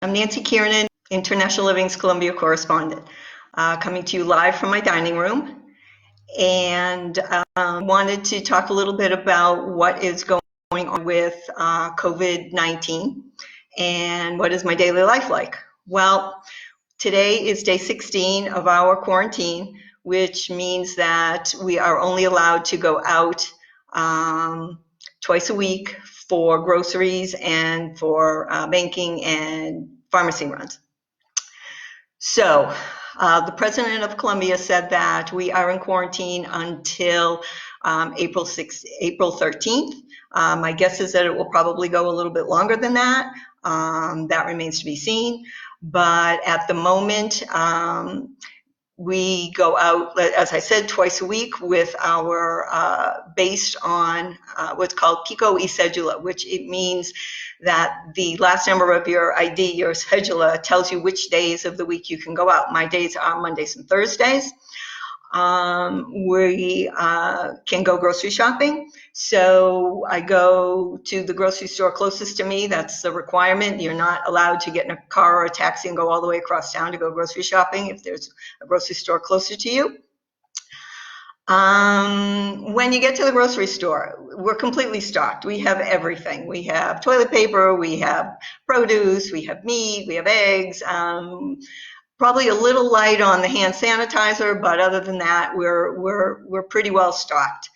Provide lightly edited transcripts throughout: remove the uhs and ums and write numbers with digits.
I'm Nancy Kiernan, International Living's Colombia correspondent, coming to you live from my dining room, and wanted to talk a little bit about what is going on with COVID-19 and what is my daily life like. Well, today is day 16 of our quarantine, which means that we are only allowed to go out twice a week for groceries and for banking and pharmacy runs. So the president of Colombia said that we are in quarantine until April 13th. My guess is that it will probably go a little bit longer than that. That remains to be seen. But at the moment, we go out, as I said, twice a week with our, based on what's called Pico y Cédula, which it means that the last number of your ID, your cédula, tells you which days of the week you can go out. My days are Mondays and Thursdays. We can go grocery shopping. So I go to the grocery store closest to me. That's the requirement. You're not allowed to get in a car or a taxi and go all the way across town to go grocery shopping if there's a grocery store closer to you. When you get to the grocery store, we're completely stocked. We have everything. We have toilet paper, we have produce, we have meat, we have eggs. Probably a little light on the hand sanitizer, but other than that, we're pretty well stocked.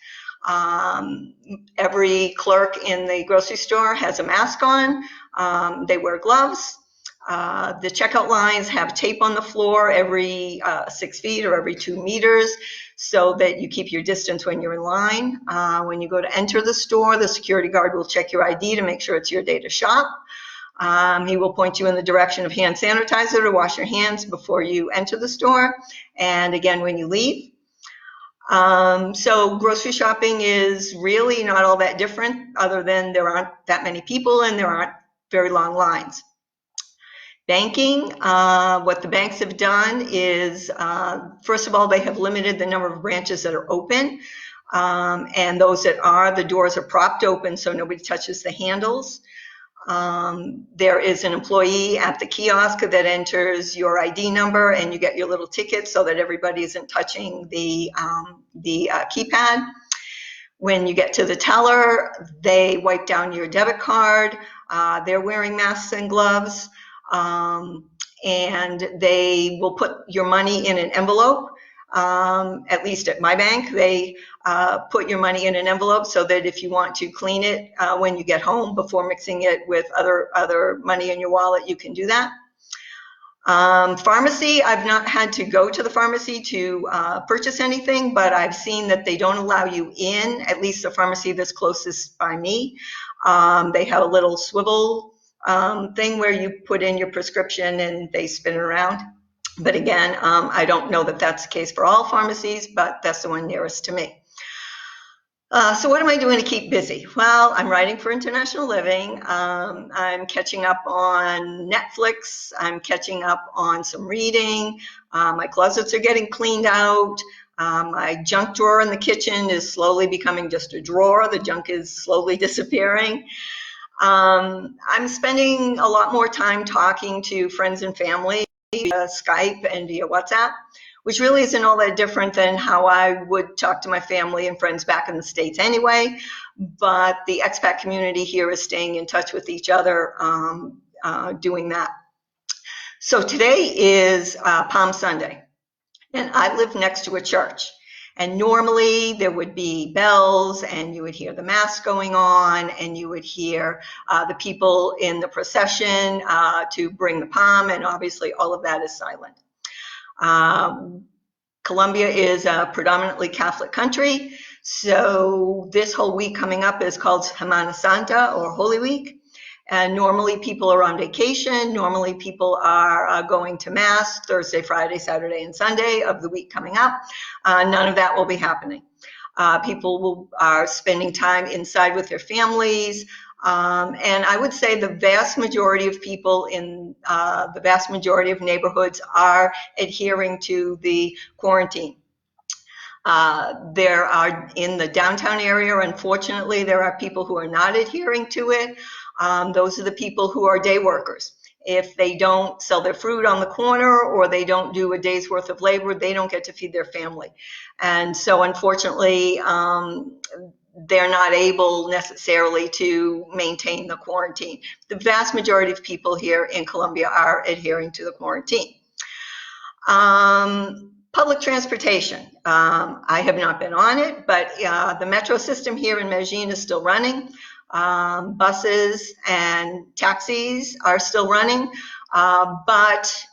Every clerk in the grocery store has a mask on. They wear gloves. The checkout lines have tape on the floor every 6 feet or every 2 meters so that you keep your distance when you're in line. When you go to enter the store, the security guard will check your ID to make sure it's your day to shop. He will point you in the direction of hand sanitizer to wash your hands before you enter the store and again when you leave. So grocery shopping is really not all that different other than there aren't that many people and there aren't very long lines. Banking, what the banks have done is, first of all, they have limited the number of branches that are open. And those that are, the doors are propped open so nobody touches the handles. There is an employee at the kiosk that enters your ID number and you get your little ticket so that everybody isn't touching the keypad. When you get to the teller, they wipe down your debit card. They're wearing masks and gloves. And they will put your money in an envelope. At least at my bank, they put your money in an envelope so that if you want to clean it when you get home before mixing it with other money in your wallet, you can do that. Pharmacy, I've not had to go to the pharmacy to purchase anything, but I've seen that they don't allow you in, at least the pharmacy that's closest by me. They have a little swivel thing where you put in your prescription and they spin it around. But again, I don't know that that's the case for all pharmacies, but that's the one nearest to me. So what am I doing to keep busy? Well, I'm writing for International Living. I'm catching up on Netflix. I'm catching up on some reading. My closets are getting cleaned out. My junk drawer in the kitchen is slowly becoming just a drawer. The junk is slowly disappearing. I'm spending a lot more time talking to friends and family via Skype and via WhatsApp, which really isn't all that different than how I would talk to my family and friends back in the States anyway. But the expat community here is staying in touch with each other doing that. So today is Palm Sunday, and I live next to a church. And normally there would be bells and you would hear the mass going on and you would hear the people in the procession to bring the palm, and obviously all of that is silent. Colombia is a predominantly Catholic country, so this whole week coming up is called Semana Santa or Holy Week. And normally people are on vacation. Normally people are going to Mass Thursday, Friday, Saturday, and Sunday of the week coming up. None of that will be happening. People are spending time inside with their families. And I would say the vast majority of people in the vast majority of neighborhoods are adhering to the quarantine. There are, in the downtown area, unfortunately, there are people who are not adhering to it. Those are the people who are day workers. If they don't sell their fruit on the corner or they don't do a day's worth of labor, they don't get to feed their family. And so unfortunately, they're not able necessarily to maintain the quarantine. The vast majority of people here in Colombia are adhering to the quarantine. Public transportation. I have not been on it, but the metro system here in Medellin is still running. Buses and taxis are still running, but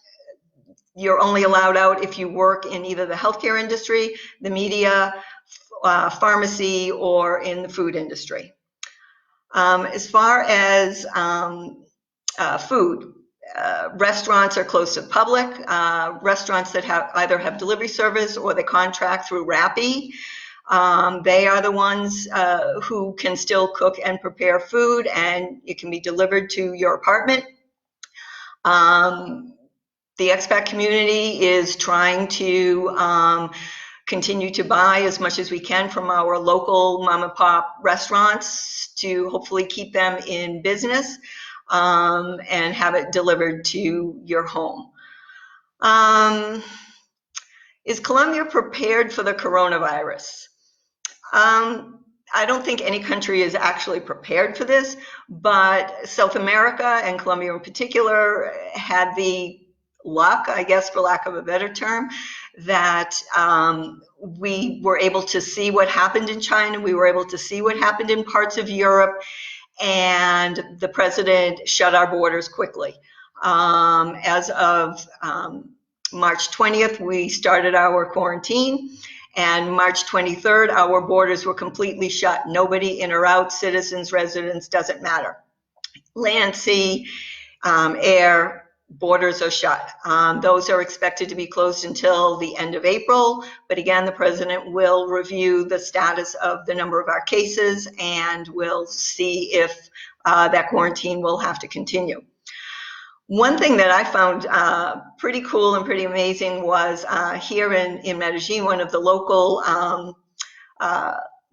you're only allowed out if you work in either the healthcare industry, the media, pharmacy, or in the food industry. As far as food, restaurants are closed to the public. Restaurants that either have delivery service or they contract through Rappi. They are the ones who can still cook and prepare food, and it can be delivered to your apartment. The expat community is trying to continue to buy as much as we can from our local mom and pop restaurants to hopefully keep them in business and have it delivered to your home. Is Colombia prepared for the coronavirus? I don't think any country is actually prepared for this, but South America and Colombia in particular had the luck, I guess, for lack of a better term, that we were able to see what happened in China. We were able to see what happened in parts of Europe, and the president shut our borders quickly. As of March 20th, we started our quarantine. And March 23rd, our borders were completely shut. Nobody in or out, citizens, residents, doesn't matter. Land, sea, air, borders are shut. Those are expected to be closed until the end of April. But again, the president will review the status of the number of our cases and will see if that quarantine will have to continue. One thing that I found pretty cool and pretty amazing was here in Medellin, one of the local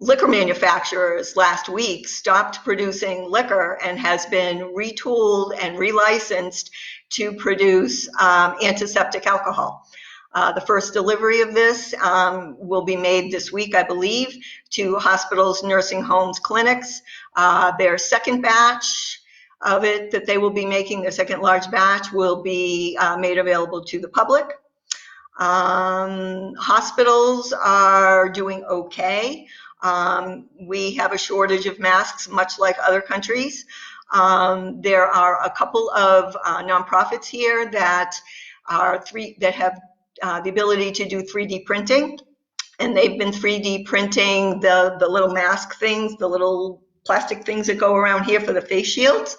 liquor manufacturers last week stopped producing liquor and has been retooled and relicensed to produce antiseptic alcohol. The first delivery of this will be made this week, I believe, to hospitals, nursing homes, clinics. Their second batch of it that they will be making, their second large batch, will be made available to the public. Hospitals are doing okay. We have a shortage of masks, much like other countries. There are a couple of nonprofits here that have the ability to do 3D printing, and they've been 3D printing the little mask things, the little plastic things that go around here for the face shields,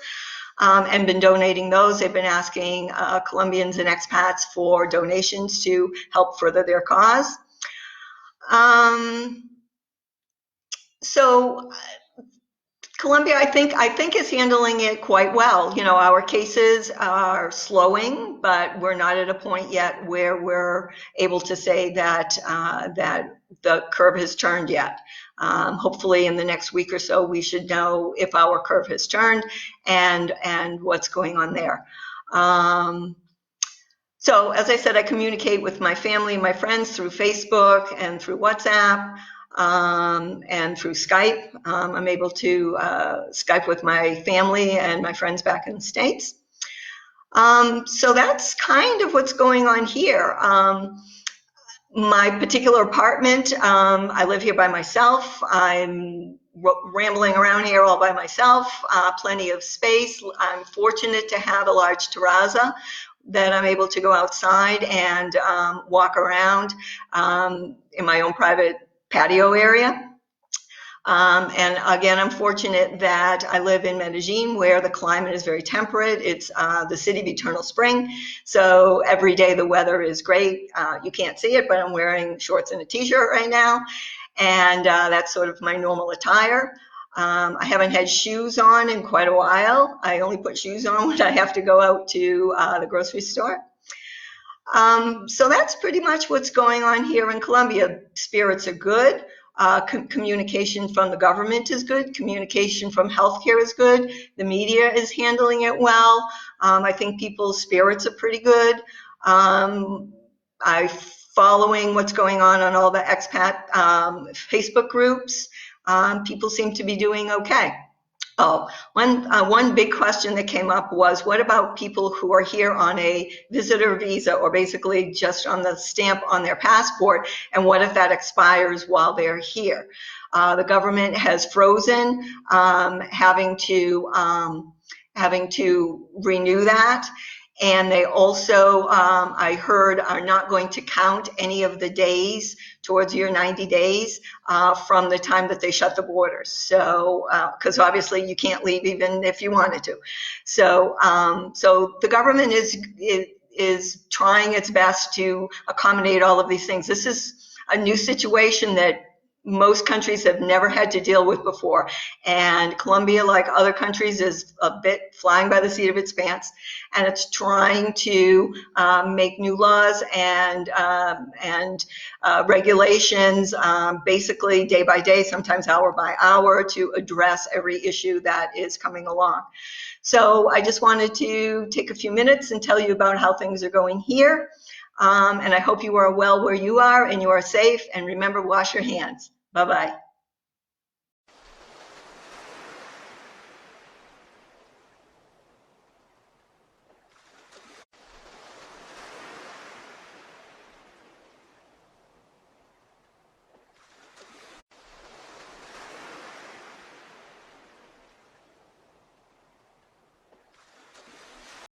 and been donating those. They've been asking Colombians and expats for donations to help further their cause. So Colombia, I think is handling it quite well. You know, our cases are slowing, but we're not at a point yet where we're able to say that that the curve has turned yet. Hopefully in the next week or so, we should know if our curve has turned and what's going on there. So as I said, I communicate with my family and my friends through Facebook and through WhatsApp and through Skype. I'm able to Skype with my family and my friends back in the States. So that's kind of what's going on here. My particular apartment, I live here by myself. I'm rambling around here all by myself, plenty of space. I'm fortunate to have a large terraza that I'm able to go outside and walk around in my own private patio area. And again, I'm fortunate that I live in Medellin, where the climate is very temperate. It's the city of eternal spring. So every day the weather is great. You can't see it, but I'm wearing shorts and a t-shirt right now. And that's sort of my normal attire. I haven't had shoes on in quite a while. I only put shoes on when I have to go out to the grocery store. So that's pretty much what's going on here in Colombia. Spirits are good. Communication from the government is good. Communication from healthcare is good. The media is handling it well. I think people's spirits are pretty good. I'm following what's going on all the expat Facebook groups. People seem to be doing okay. Oh, one big question that came up was, what about people who are here on a visitor visa, or basically just on the stamp on their passport, and what if that expires while they're here? The government has frozen having to renew that. And they also, I heard, are not going to count any of the days towards your 90 days from the time that they shut the borders. So, because obviously you can't leave even if you wanted to. So, so the government is trying its best to accommodate all of these things. This is a new situation that most countries have never had to deal with before. And Colombia, like other countries, is a bit flying by the seat of its pants. And it's trying to make new laws and regulations, basically day by day, sometimes hour by hour, to address every issue that is coming along. So I just wanted to take a few minutes and tell you about how things are going here. And I hope you are well where you are and you are safe. And remember, wash your hands. Bye-bye.